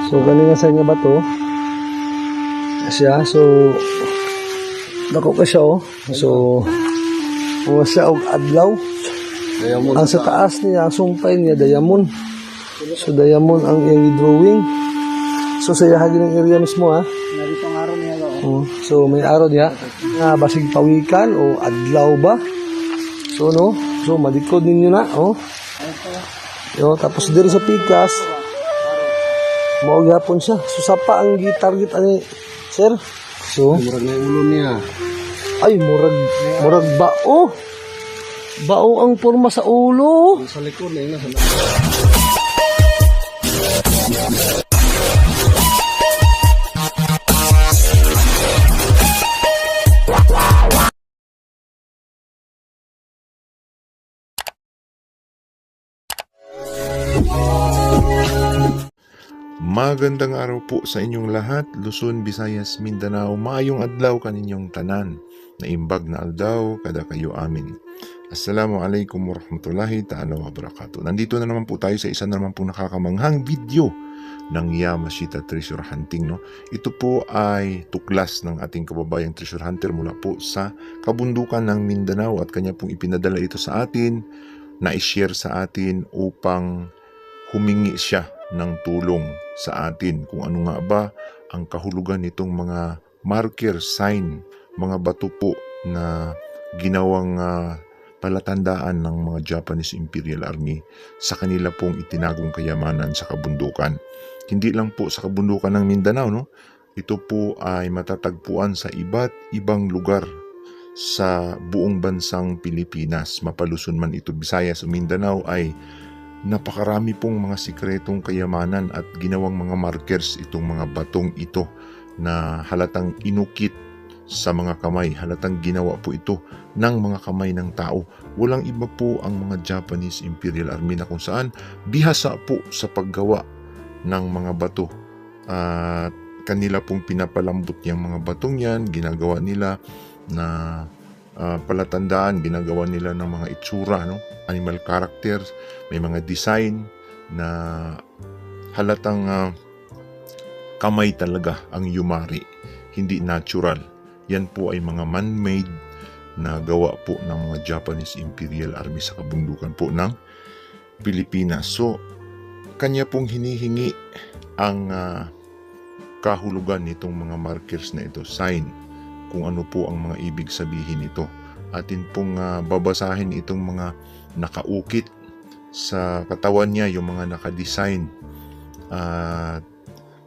So kanina sa nga bato siya, so dako ka siya oh. So siya og adlaw. Diamond Ang sa taas niya, sumpay niya diamond. So diamond ang iyang drawing. So sa hagi ng area mismo ha. narito ang araw niya oh. So may araw niya nga basig pawikan o adlaw ba. So no, so malikod ninyo na oh. Yo, tapos diri sa pikas mao gyapon siya. So sapa ang gi-target ani sir. So Murag na yung ulo niya. ay murag bao. Bao ang porma sa ulo. Sa likod na yun. Magandang araw po sa inyong lahat, Luzon, Visayas, Mindanao. Maayong adlaw kaninyong tanan. Naimbag na aldaw kada kayo amin. Assalamualaikum warahmatullahi ta'ala wabarakatuh. Nandito na naman po tayo sa isa na naman po nakakamanghang video ng Yamashita Treasure Hunting. No? Ito po ay tuklas ng ating kababayang treasure hunter mula po sa kabundukan ng Mindanao at kanya pong ipinadala ito sa atin, na-share sa atin upang humingi siya ng tulong sa atin kung ano nga ba ang kahulugan nitong mga marker, sign, mga bato po na ginawang palatandaan ng mga Japanese Imperial Army sa kanila pong itinagong kayamanan sa kabundukan. Hindi lang po sa kabundukan ng Mindanao, no? Ito po ay matatagpuan sa iba't ibang lugar sa buong bansang Pilipinas. Mapaluson man ito Visayas o Mindanao ay napakarami pong mga sikretong kayamanan at ginawang mga markers itong mga batong ito na halatang inukit sa mga kamay. Halatang ginawa po ito ng mga kamay ng tao. Walang iba po ang mga Japanese Imperial Army na kung saan bihasa po sa paggawa ng mga bato. At kanila pong pinapalambot yung mga batong yan, ginagawa nila na palatandaan, ginagawa nila ng mga itsura, no? Animal characters, may mga design na halatang kamay talaga ang yumari, hindi natural. Yan po ay mga man-made na gawa po ng mga Japanese Imperial Army sa kabundukan po ng Pilipinas. So, kanya pong hinihingi ang kahulugan nitong mga markers na ito, sign, kung ano po ang mga ibig sabihin nito. Atin pong babasahin itong mga nakaukit sa katawan niya, yung mga nakadesign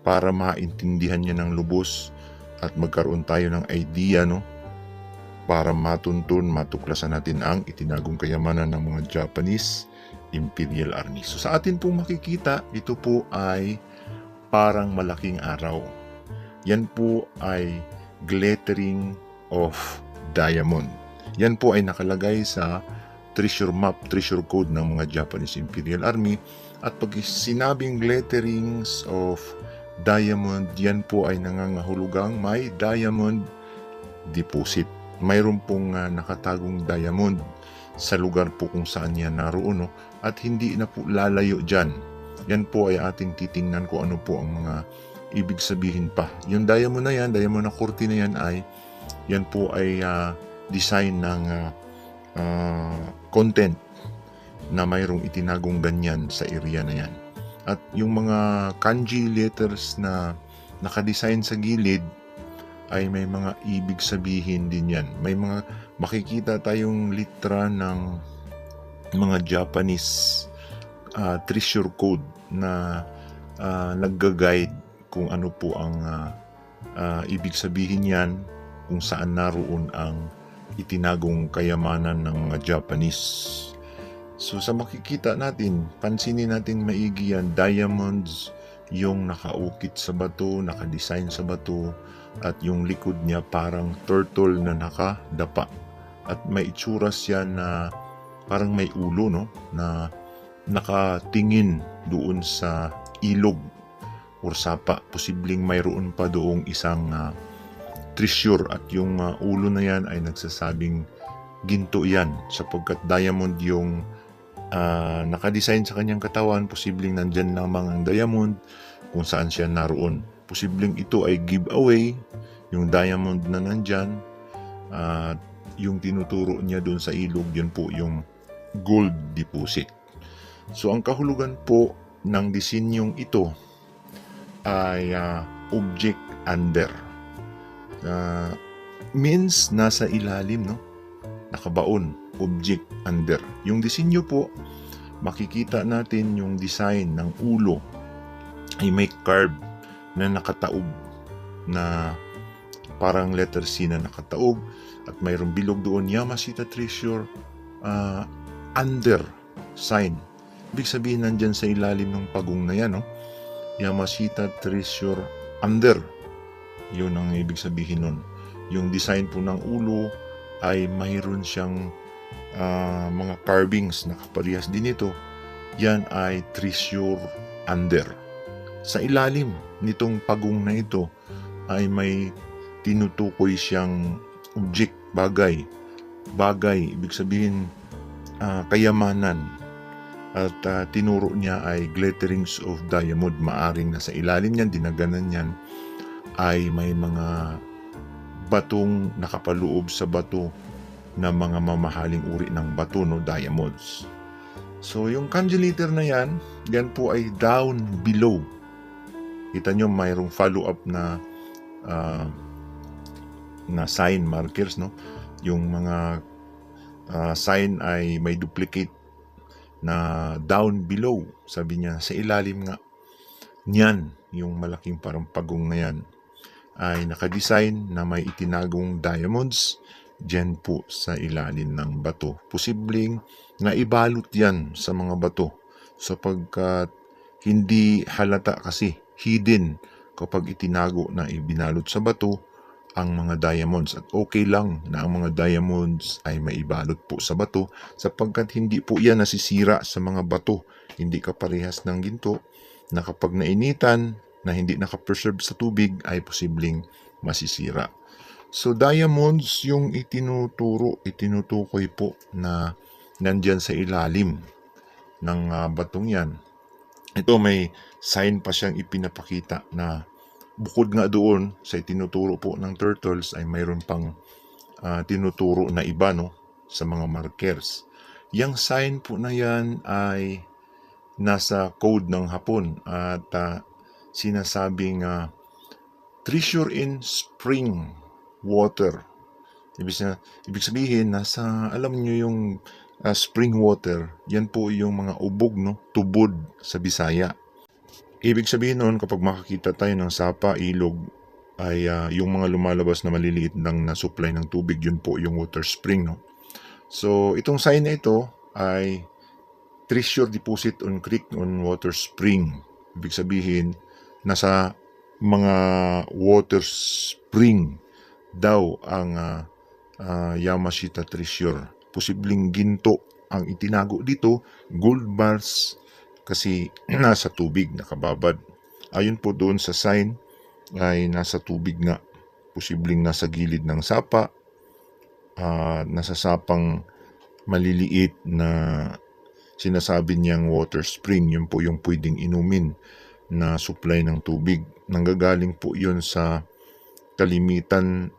para maintindihan niya ng lubos at magkaroon tayo ng idea, no? Para matuklasan natin ang itinagong kayamanan ng mga Japanese Imperial Army. So sa atin pong makikita, ito po ay parang malaking araw. Yan po ay glittering of diamond. Yan po ay nakalagay sa treasure map, treasure code ng mga Japanese Imperial Army. At pag sinabing glitterings of diamond, yan po ay nangangahulugang may diamond deposit. Mayroon pong nakatagong diamond sa lugar po kung saan yan naroon. No? At hindi na po lalayo dyan. Yan po ay ating titingnan kung ano po ang mga ibig sabihin pa. Yung diamond na yan, diamond na kurti na yan ay, yan po ay design ng content na mayroong itinagong ganyan sa area na yan. At yung mga kanji letters na nakadesign sa gilid ay may mga ibig sabihin din yan. May mga makikita tayong litra ng mga Japanese treasure code na nagga-guide kung ano po ang ibig sabihin yan, kung saan naroon ang itinagong kayamanan ng mga Japanese. So sa makikita natin, pansinin natin maigi yan, diamonds, yung nakaukit sa bato, nakadesign sa bato, at yung likod niya parang turtle na nakadapa. At may itsura siya na parang may ulo, no? Na nakatingin doon sa ilog or sapa. Posibleng mayroon pa doong isang treasure at yung ulo na yan ay nagsasabing ginto yan sapagkat diamond yung nakadesign sa kanyang katawan. Posibleng nandyan lamang ang diamond kung saan siya naroon. Posibleng ito ay giveaway, yung diamond na nandyan, at yung tinuturo niya doon sa ilog, yun po yung gold deposit. So ang kahulugan po ng disenyong ito ay object under. Means nasa ilalim, no? Nakabaon, object under. Yung disenyo po, makikita natin yung design ng ulo ay may carve na nakataob, na parang letter C na nakataob, at mayroong bilog doon, Yamashita Treasure under sign. Ibig sabihin nandyan sa ilalim ng pagong na yan, no? Yamashita Treasure under. Yun ang ibig sabihin nun. Yung design po ng ulo ay mayroon siyang mga carvings na kaparehas din ito. Yan ay treasure under. Sa ilalim nitong pagong na ito ay may tinutukoy siyang object, bagay, ibig sabihin kayamanan, at tinuro niya ay glitterings of diamond. Maaring nasa ilalim niyan, dinaganan niyan, ay may mga batong nakapaloob sa bato na mga mamahaling uri ng bato, no, diamonds. So yung kanji letter na yan po ay down below. Kita nyo mayroong follow up na sign markers, no? Yung mga sign ay may duplicate na down below. Sabi niya, sa ilalim nga niyan, yung malaking parang pagong na yan, ay nakadesign na may itinagong diamonds dyan po sa ilalim ng bato. Posibleng naibalot yan sa mga bato sapagkat hindi halata, kasi hidden kapag itinago na ibinalot sa bato ang mga diamonds. At okay lang na ang mga diamonds ay maibalot po sa bato sapagkat hindi po yan nasisira sa mga bato. Hindi kaparehas ng ginto na kapag nainitan na hindi nakapreserve sa tubig ay posibleng masisira. So diamonds yung itinutukoy po na nandyan sa ilalim ng batong yan. Ito may sign pa siyang ipinapakita na bukod nga doon sa itinuturo po ng turtles ay mayroon pang tinuturo na iba, no, sa mga markers. Yang sign po na yan ay nasa code ng Hapon at sinasabing treasure in spring water. Ibig sabihin, nasa, alam nyo yung spring water, yan po yung mga ubog, no, tubod sa Bisaya. Ibig sabihin noon, kapag makakita tayo ng sapa, ilog, ay yung mga lumalabas na maliliit lang na supply ng tubig, yun po yung water spring, no. So itong sign na ito ay treasure deposit on creek on water spring. Ibig sabihin, nasa mga water spring daw ang Yamashita Treasure. Posibleng ginto ang itinago dito, gold bars, kasi nasa tubig, nakababad. Ayon po doon sa sign ay nasa tubig nga. Posibleng nasa gilid ng sapa, nasa sapang maliliit na sinasabi niyang water spring. Yun po yung pwedeng inumin na supply ng tubig. Nanggagaling po yun sa kalimitan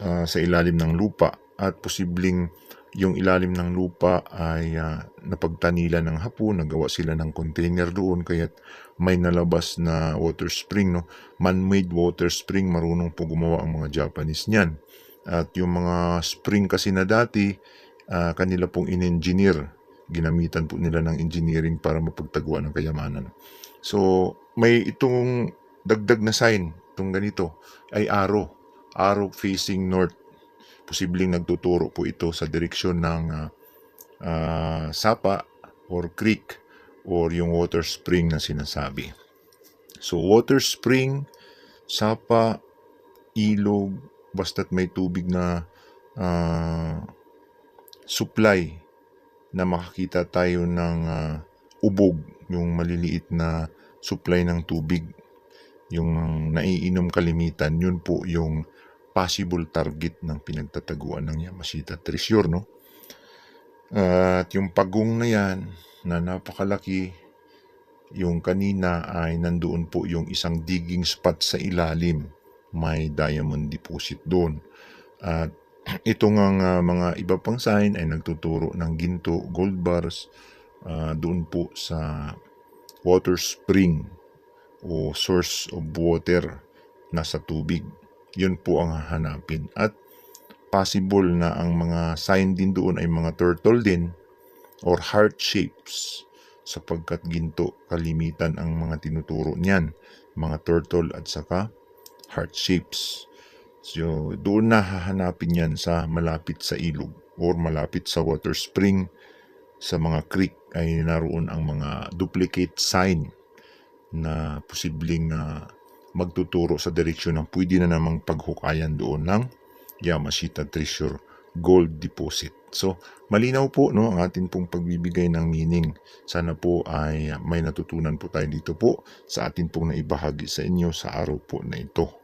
sa ilalim ng lupa, at posibleng yung ilalim ng lupa ay napagtanila ng Hapon, nagawa sila ng container doon, kaya may nalabas na water spring, no? Man-made water spring, marunong po gumawa ang mga Japanese niyan. At yung mga spring kasi na dati, kanila pong in-engineer, ginamitan po nila ng engineering para mapagtaguan ng kayamanan. So may itong dagdag na sign, itong ganito ay arrow facing north. Posibleng nagtuturo po ito sa direksyon ng sapa or creek or yung water spring na sinasabi. So water spring, sapa, ilog, basta't may tubig na supply na makakita tayo ng ubog, yung maliliit na supply ng tubig, yung naiinom kalimitan, yun po yung possible target ng pinagtataguan ng Yamashita Treasure, no? At yung pagong na yan na napakalaki Yung kanina ay nandoon po yung isang digging spot sa ilalim. May diamond deposit doon. At ito nga mga iba pang sign ay nagtuturo ng ginto, gold bars doon po sa water spring o source of water na sa tubig. Yun po ang hahanapin. At possible na ang mga sign din doon ay mga turtle din or heart shapes sapagkat ginto kalimitan ang mga tinuturo niyan, mga turtle at saka heart shapes. So doon na hahanapin yan sa malapit sa ilog or malapit sa water spring. Sa mga creek ay naroon ang mga duplicate sign na posibleng magtuturo sa direksyon ng pwede na namang paghukayan doon ng Yamashita Treasure Gold Deposit. So, malinaw po no, ang atin pong pagbibigay ng meaning. Sana po ay may natutunan po tayo dito po sa atin pong naibahagi sa inyo sa araw po na ito.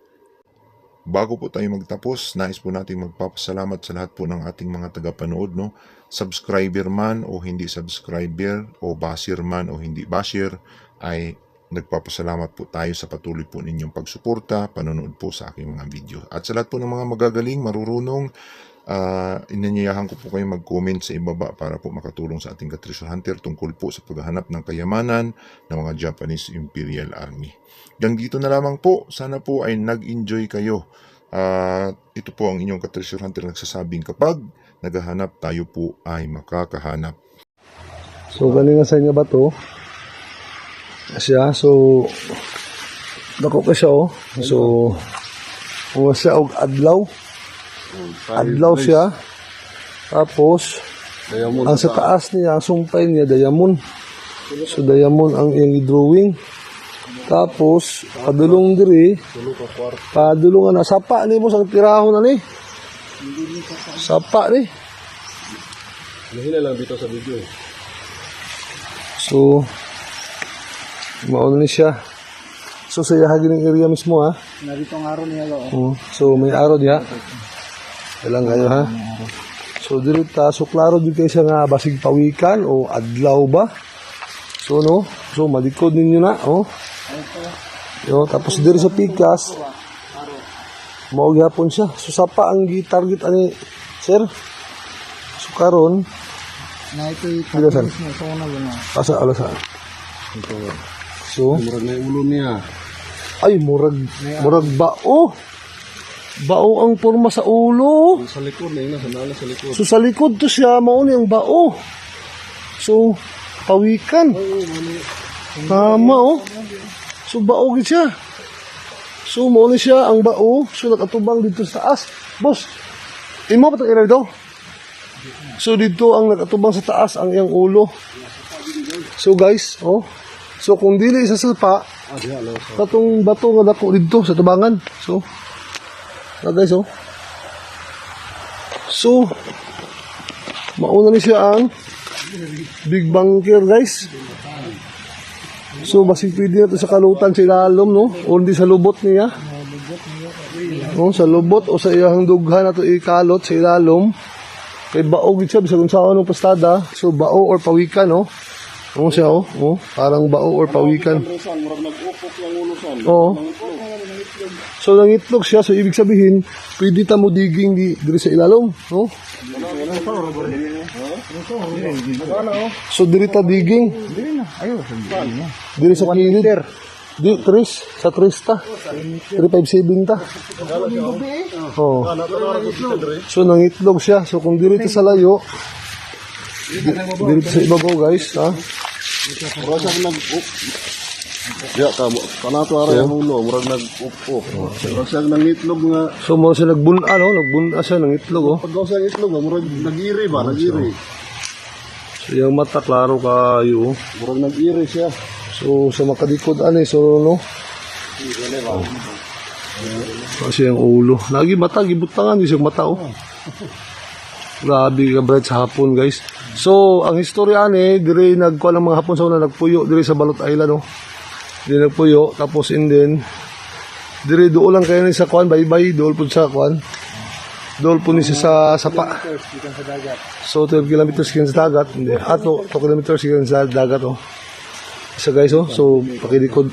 Bago po tayo magtapos, nais po natin magpapasalamat sa lahat po ng ating mga tagapanood, no? Subscriber man o hindi subscriber, o basher man o hindi basher, ay nagpapasalamat po tayo sa patuloy po ninyong pagsuporta, panonood po sa aking mga video. At sa lahat po ng mga magagaling, marurunong, inanyayahan ko po kayo mag-comment sa ibaba para po makatulong sa ating ka-treasure hunter tungkol po sa paghahanap ng kayamanan ng mga Japanese Imperial Army. Hanggang dito na lamang po. Sana po ay nag-enjoy kayo. Ito po ang inyong ka-treasure hunter nagsasabing kapag naghahanap tayo po ay makakahanap. So, galing sa inyo ba to? Siya, so, dako ka siya, oh. So, kung siya, og adlaw. Adlaw siya. Tapos, Diamond ang sa taas niya, ang sumpay niya, diamond. So, diamond ang iyang drawing. Tapos, padulong diri, padulong na, sapa ni mo, sang tirahon na ni. Sapa ni. Mahina lang dito sa video. So, mauna ni siya. So, sa yahagi ng area mismo, ha? Narito ang araw niya go. So, may araw diha. Kailang kayo, ha? So, dirita, so, klaro din kayo siya nga basig pawikan o adlaw ba? So, no? So, malikod ninyo na, oh. Yo, tapos diri sa pikas, maugyapon siya. So, sapa ang target ani, sir? So, karon, Na ito'y Bilasan. mo. So, na ba na? asa, alasan. So, Murag na yung ulo niya. ay, murag bao. Bao ang forma sa ulo. Sa likod na yun. Sa nala sa likod. So, sa likod to siya, mauni ang bao. So, pawikan. Tama, oh. So, bao gid siya. So, mauni siya ang bao. So, nakatubang dito sa taas. Boss, imo pa itong area dito? So, dito ang nakatubang sa taas ang iyang ulo. So, guys, oh. So, kung dili sa salpa, katong bato nga dako dito sa tubangan. So, guys, oh. So, mauna ni siya ang big bunker, guys. So, basig pwede na ito sa kalutan sa ilalom, no? O hindi sa lubot niya. No, sa lubot o sa iyang dughan na ito ikalot sa ilalom. Kay bao gid siya, bisag kung saan anong pastada. So, bao or pawikan, no? Ano siya, oh? Oh, parang bao or pawikan. Oo. So, nangitlog siya. So, ibig sabihin, pwede ta mo digging diri sa ilalom, no? So, diri ta digging. Diri sa kilid. Di, Tris. Sa Tris ta. 357 ta. Oh. So, nangitlog siya. So, kung diri ta sa layo, diri ta sa ibabaw, guys, ha? Murag sa nag-up. Ya, kanato ara yung ulo. Murag nag-up. Murag sa nangitlog nga. So, mo siya nagbuna, no? Nagbuna siya, nangitlog, oh. Pag sa itlog, murag nag-iri ba? Nag-iri. So, yung mata, klaro kayo, oh. Murag nag-iri siya. So, sa makadikod, so, no? Kasi yung ulo. Lagi mata, gibutangan, yung mata, oh. Grabe ka, bright sa hapon, guys. So, ang istorya dire nagkuha ng mga hapon sa una, nagpuyo, dire sa Balot Island, oh. Dire nagpuyo, tapos and then, dire doon lang kayo sa kuan, bye-bye, doon po sa kuan. Doon po ni siya sa sapa. So, 12 kilometers sa dagat, hindi. 2 kilometers sa dagat, oh. Isa guys, oh. So, pakilikod.